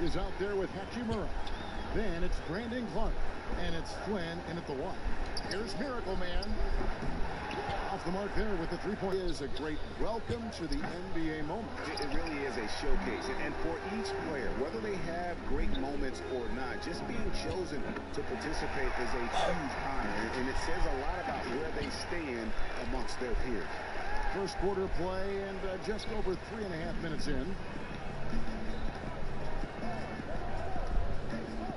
is out there with Hachimura. Then it's Brandon Clark. And it's Flynn in at the 1. Here's Miracle Man. Off the mark there with the 3-point. Is a great welcome to the NBA moment. It really is a showcase. And for each player, whether they have great moments or not, just being chosen to participate is a huge honor. And it says a lot about where they stand amongst their peers. First quarter play and just over 3.5 minutes in.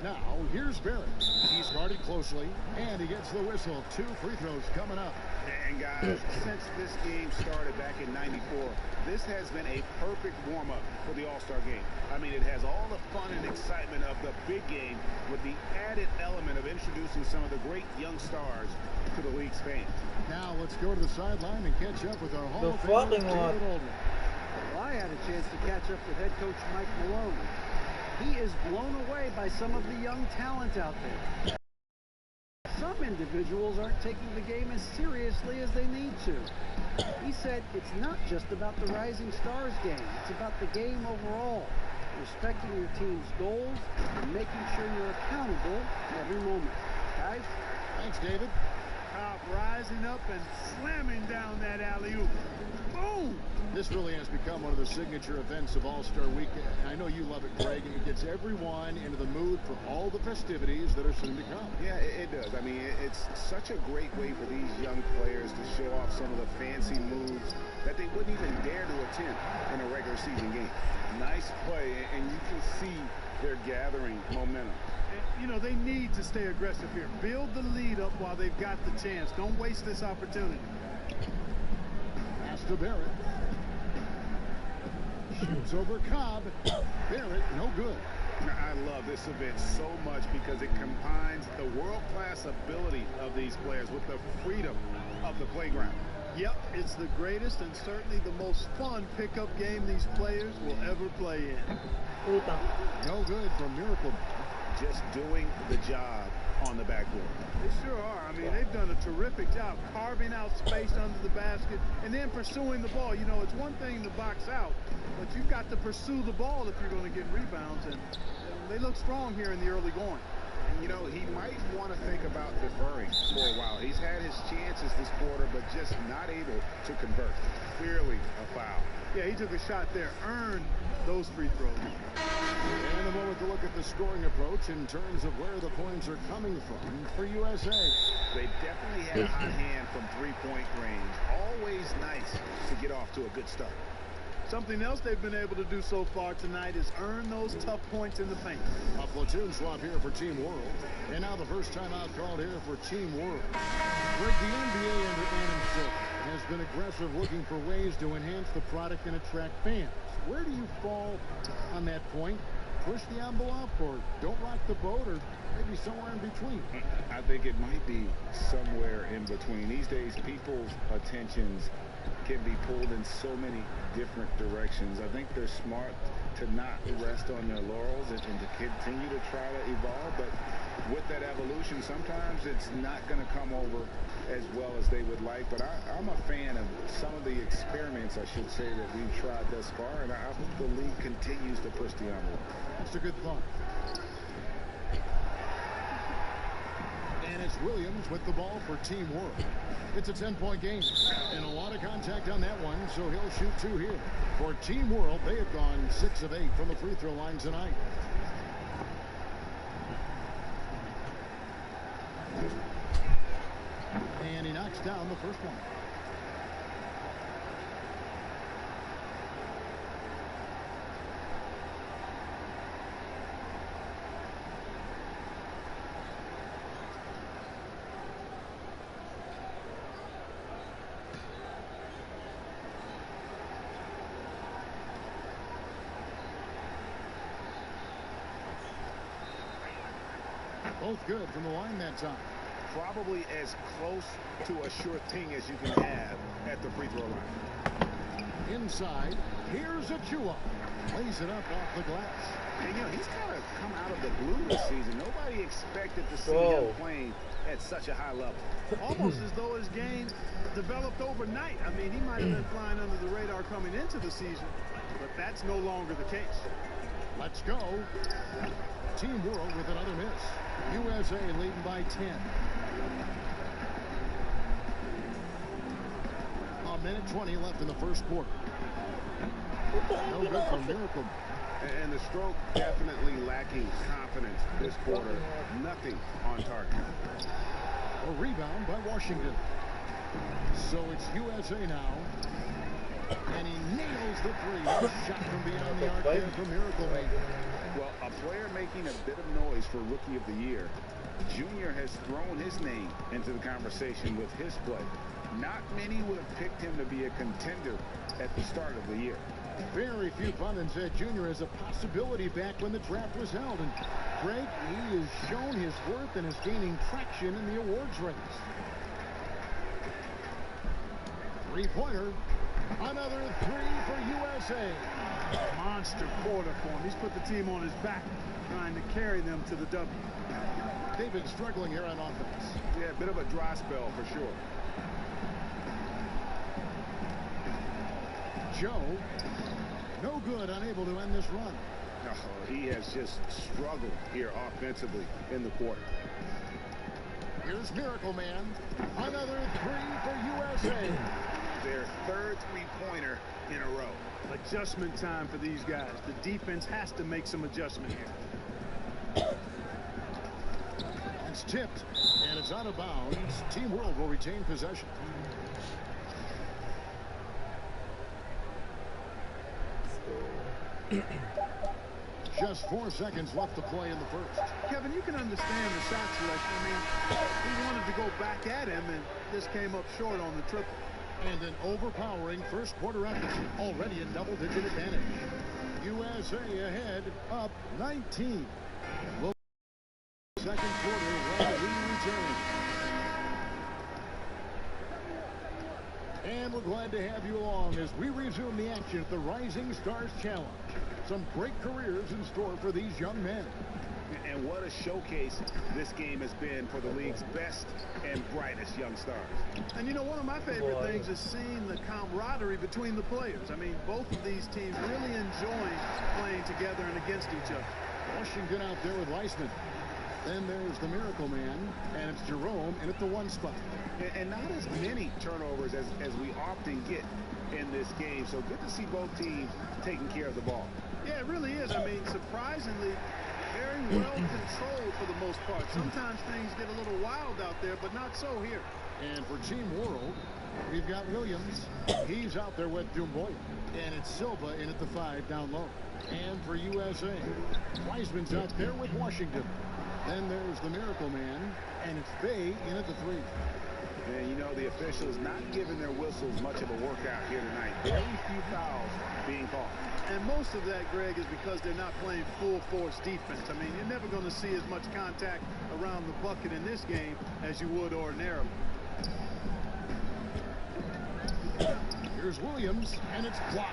Now, here's Barrett. He's guarded closely, and he gets the whistle. 2 free throws coming up. And guys, since this game started back in '94, this has been a perfect warm-up for the All-Star game. I mean, it has all the fun and excitement of the big game with the added element of introducing some of the great young stars to the league's fans. Now, let's go to the sideline and catch up with our Hall of Famer, David Aldridge. Well, I had a chance to catch up with head coach Mike Malone. He is blown away by some of the young talent out there. Some individuals aren't taking the game as seriously as they need to. He said it's not just about the Rising Stars game. It's about the game overall. Respecting your team's goals and making sure you're accountable every moment. Guys? Thanks, David. Cobb rising up and slamming down that alley-oop. Boom! This really has become one of the signature events of All-Star Weekend. I know you love it, Greg, and it gets everyone into the mood for all the festivities that are soon to come. Yeah, it does. I mean, it's such a great way for these young players to show off some of the fancy moves that they wouldn't even dare to attempt in a regular season game. Nice play, and you can see they're gathering momentum. You know, they need to stay aggressive here. Build the lead up while they've got the chance. Don't waste this opportunity. Pass to Barrett. Shoots over Cobb. Barrett, no good. I love this event so much because it combines the world-class ability of these players with the freedom of the playground. Yep, it's the greatest and certainly the most fun pickup game these players will ever play in. No good from Miracle. Just doing the job on the backboard. They sure are. I mean, they've done a terrific job carving out space under the basket and then pursuing the ball. You know, it's one thing to box out, but you've got to pursue the ball if you're going to get rebounds, and they look strong here in the early going. You know, he might want to think about deferring for a while. He's had his chances this quarter, but just not able to convert. Clearly a foul. Yeah, he took a shot there, earned those free throws. And a moment to look at the scoring approach in terms of where the points are coming from for USA. They definitely had a hot hand from three-point range. Always nice to get off to a good start. Something else they've been able to do so far tonight is earn those tough points in the paint. A platoon swap here for Team World. And now the first timeout called here for Team World. Greg, the NBA under Adam Silver has been aggressive looking for ways to enhance the product and attract fans. Where do you fall on that point? Push the envelope or don't rock the boat, or maybe somewhere in between? I think it might be somewhere in between. These days, people's attentions can be pulled in so many different directions. I think they're smart to not rest on their laurels and to continue to try to evolve. But with that evolution, sometimes it's not going to come over as well as they would like. But I'm a fan of some of the experiments, I should say, that we've tried thus far. And I hope the league continues to push the envelope. That's a good thought. And it's Williams with the ball for Team World. It's a 10-point game, and a lot of contact on that one, so he'll shoot 2 here. For Team World, they have gone 6 of 8 from the free throw line tonight. And he knocks down the first one. Both good from the line that time. Probably as close to a sure thing as you can have at the free throw line. Inside, here's Achua. Lays it up off the glass. And, you know, he's kind of come out of the blue this season. Nobody expected to see him playing at such a high level. Almost as though his game developed overnight. I mean, he might have been flying under the radar coming into the season, but that's no longer the case. Let's go. Team World with another miss. USA leading by 10. A minute 20 left in the first quarter. No good for Miracle. And the stroke definitely lacking confidence this quarter. Nothing on target. A rebound by Washington. So it's USA now. And he nails the three. A shot from beyond the arc there for Miracle Man. Well, a player making a bit of noise for Rookie of the Year. Junior has thrown his name into the conversation with his play. Not many would have picked him to be a contender at the start of the year. Very few pundits said Junior as a possibility back when the draft was held. And Greg, he has shown his worth and is gaining traction in the awards race. Three-pointer. Another three for USA. Monster quarter for him. He's put the team on his back, trying to carry them to the W. They've been struggling here on offense. Yeah, a bit of a dry spell for sure. Joe, no good, unable to end this run. Oh, he has just struggled here offensively in the quarter. Here's Miracle Man. Another three for USA. Their third three-pointer in a row. Adjustment time for these guys. The defense has to make some adjustment here. It's tipped, and it's out of bounds. Team World will retain possession. Just 4 seconds left to play in the first. Kevin, you can understand the shot selection. I mean, he wanted to go back at him, and this came up short on the triple. And an overpowering first quarter effort, already a double-digit advantage. USA ahead, up 19. We'll second quarter when we return. And we're glad to have you along as we resume the action at the Rising Stars Challenge. Some great careers in store for these young men. And what a showcase this game has been for the league's best and brightest young stars. And you know, one of my favorite things is seeing the camaraderie between the players. I mean, both of these teams really enjoying playing together and against each other. Washington out there with Weissman. Then there's the Miracle Man, and it's Jerome in at the one spot. And not as many turnovers as we often get in this game. So good to see both teams taking care of the ball. Yeah, it really is. I mean, surprisingly, very well controlled for the most part. Sometimes things get a little wild out there, but not so here. And for Team World, we've got Williams. He's out there with Dumboy. And it's Silva in at the 5 down low. And for USA, Wiseman's out there with Washington. Then there's the Miracle Man, and it's Bay in at the 3. And you know, the officials not giving their whistles much of a workout here tonight. Very few fouls being called. And most of that, Greg, is because they're not playing full force defense. I mean, you're never going to see as much contact around the bucket in this game as you would ordinarily. Here's Williams, and it's blocked.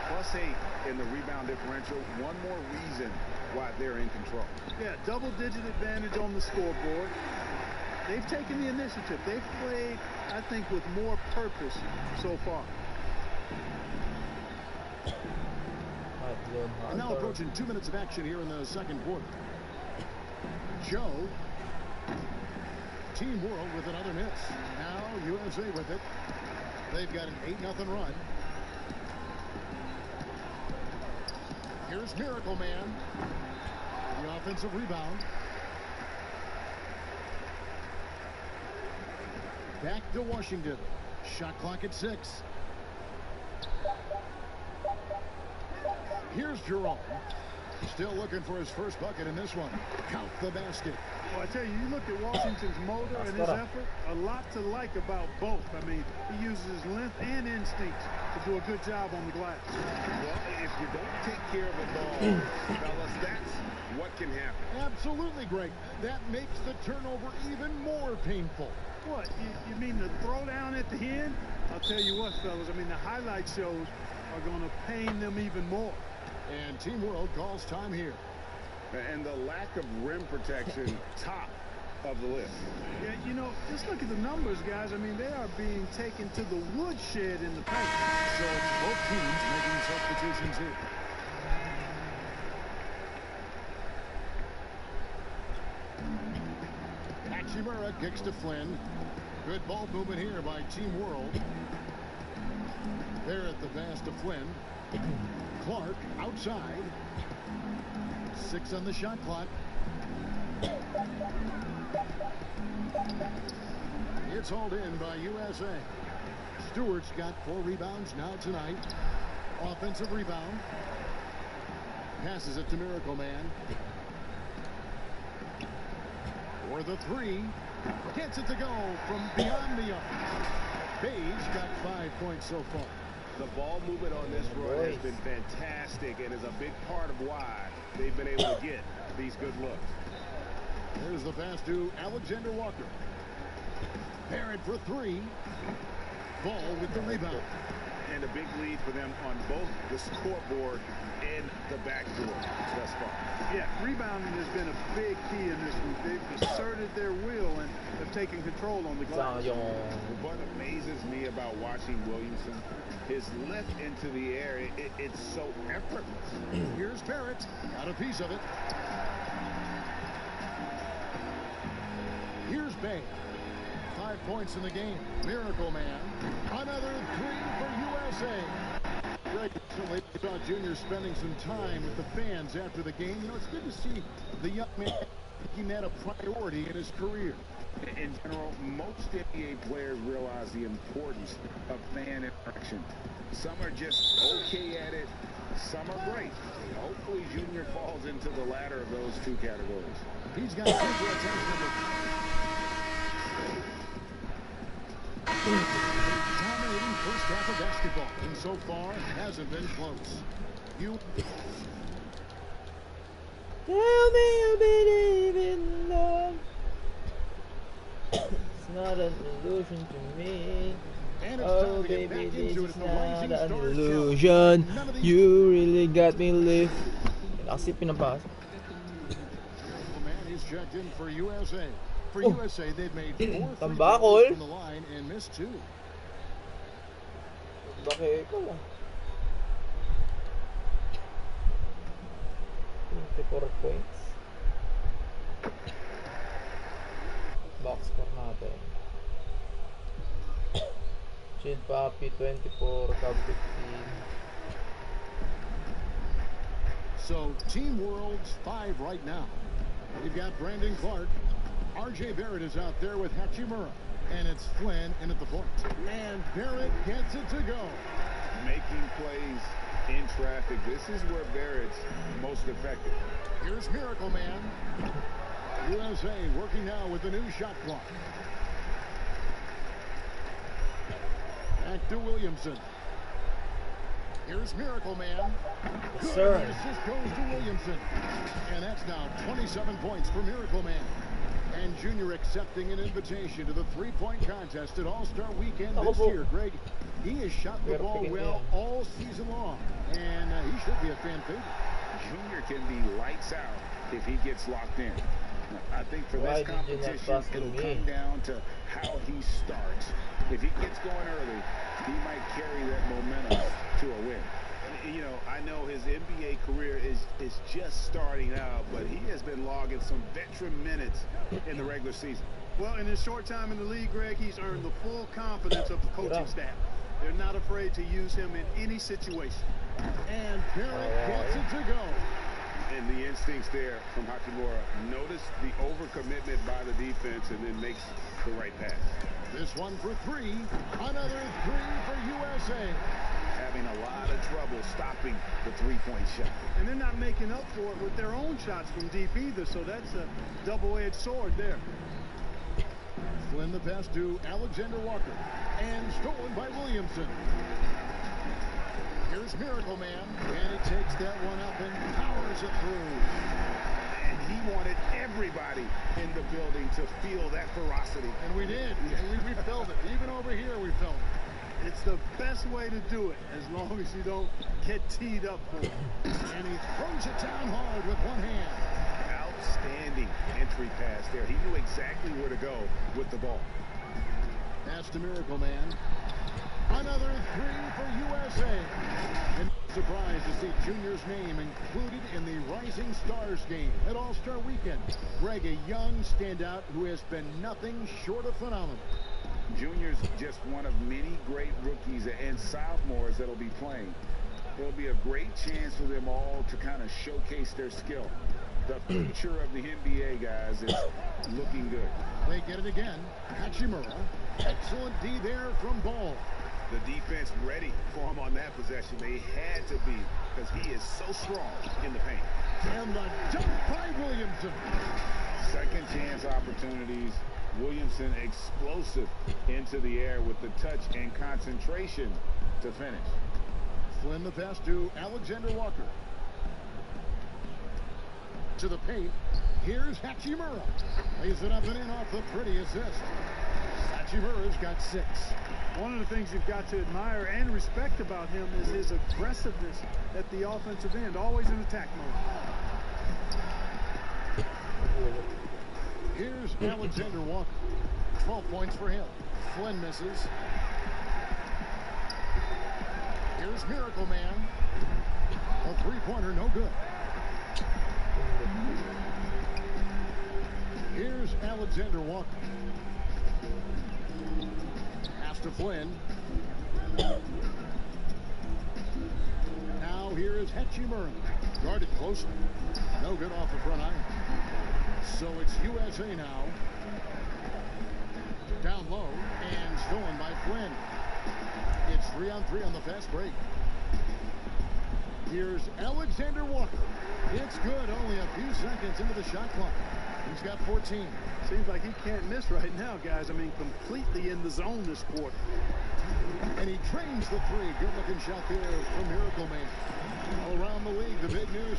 +8 in the rebound differential. One more reason why they're in control. Yeah, double-digit advantage on the scoreboard. They've taken the initiative. They've played, I think, with more purpose so far. And now approaching 2 minutes of action here in the second quarter. Joe. Team World with another miss. Now USA with it. They've got an 8-0 run. Here's Miracle Man. The offensive rebound. Back to Washington. Shot clock at 6. Here's Jerome. Still looking for his first bucket in this one. Count the basket. Well, I tell you, you look at Washington's motor and his effort, a lot to like about both. I mean, he uses his length and instincts to do a good job on the glass. Well, if you don't take care of the ball, fellas, that's what can happen. Absolutely, Greg. That makes the turnover even more painful. What, you mean the throwdown at the end? I'll tell you what, fellas, I mean, the highlight shows are going to pain them even more. And Team World calls time here. And the lack of rim protection, top of the list. Yeah, you know, just look at the numbers, guys. I mean, they are being taken to the woodshed in the paint. So it's both teams making substitutions here. Hachimura kicks to Flynn. Good ball movement here by Team World. Barrett the pass to Flynn. Clark outside. 6 on the shot clock. It's hauled in by USA. Stewart's got 4 rebounds now tonight. Offensive rebound. Passes it to Miracle Man. For the 3. Gets it to go from beyond the arc. Page got 5 points so far. The ball movement on this run has been fantastic and is a big part of why they've been able to get these good looks. Here's the pass to Alexander Walker. Barrett for 3. Ball with the rebound. And a big lead for them on both the scoreboard and the backdoor thus far. Yeah, rebounding has been a big key in this one. They've asserted their will and have taken control on the glass. What amazes me about watching Williamson, his lift into the air, it's so effortless. Here's Barrett. Got a piece of it. Here's Bay. 5 points in the game. Miracle Man. Another 3 for USA. Greg recently saw Junior spending some time with the fans after the game. You know, it's good to see the young man making that a priority in his career. In general, most NBA players realize the importance of fan interaction. Some are just okay at it. Some are great. Hopefully, Junior falls into the latter of those 2 categories. He's got 2 for attention. Dominating first half of basketball, and so far hasn't been close. Tell me you believe in love. It's not an illusion to me. Oh baby, this is not an illusion. You really got me live. Kasi pinabas. Man, he's checked in for USA. For USA, they've made 4 free throws from the line and missed 2. Bakit ko lang. 24 points. Box score natin. Chill Papi 24, Cub 15. So Team World's 5 right now. You've got Brandon Clark. RJ Barrett is out there with Hachimura. And it's Flynn in at the point. And Barrett gets it to go. Making plays in traffic. This is where Barrett's most effective. Here's Miracle Man. USA working now with the new shot clock. Back to Williamson. Here's Miracle Man. Good. Sir. The assist goes to Williamson. And that's now 27 points for Miracle Man. And Junior accepting an invitation to the 3-point contest at All-Star Weekend this year. Greg, he has shot the ball well all season long. And he should be a fan favorite. Junior can be lights out if he gets locked in. I think for this competition, it'll come down to how he starts. If he gets going early, he might carry that momentum to a win. You know, I know his NBA career is just starting out, but he has been logging some veteran minutes in the regular season. Well, in his short time in the league, Greg, he's earned the full confidence of the coaching staff. They're not afraid to use him in any situation. And Barrett gets it to go. And the instincts there from Hachimura. Notice the overcommitment by the defense and then makes the right pass. This one for 3. Another 3 for USA. Having a lot of trouble stopping the 3-point shot. And they're not making up for it with their own shots from deep either, so that's a double-edged sword there. Flynn the pass to Alexander Walker. And stolen by Williamson. Here's Miracle Man. And he takes that one up and powers it through. And he wanted everybody in the building to feel that ferocity. And we did. We felt it. Even over here, we felt it. It's the best way to do it, as long as you don't get teed up for it. And he throws it down hard with one hand. Outstanding entry pass there. He knew exactly where to go with the ball. Pass to Miracle Man. Another three for USA. And surprised to see Junior's name included in the Rising Stars game at All-Star Weekend. Greg, a young standout who has been nothing short of phenomenal. Junior's just one of many great rookies and sophomores that'll be playing. It'll be a great chance for them all to kind of showcase their skill. The future of the NBA, guys, is looking good. They get it again. Hachimura. Excellent D there from Ball. The defense ready for him on that possession. They had to be, because he is so strong in the paint. And the dunk by Williamson. Second chance opportunities. Williamson explosive into the air with the touch and concentration to finish. Flynn the pass to Alexander Walker. To the paint. Here's Hachimura. Lays it up and in off the pretty assist. Hachimura's got 6. One of the things you've got to admire and respect about him is his aggressiveness at the offensive end, always in attack mode. Here's Alexander Walker. 12 points for him. Flynn misses. Here's Miracle Man. A three-pointer, no good. Here's Alexander Walker. Pass to Flynn. Now here is Hachimura. Guarded closely. No good off the front iron. So it's USA now. Down low and stolen by Flynn. It's 3-on-3 on the fast break. Here's Alexander Walker. It's good. Only a few seconds into the shot clock. He's got 14. Seems like he can't miss right now, guys. I mean, completely in the zone this quarter. And he trains the three. Good-looking shot there from Miracle Man. All around the league, the big news.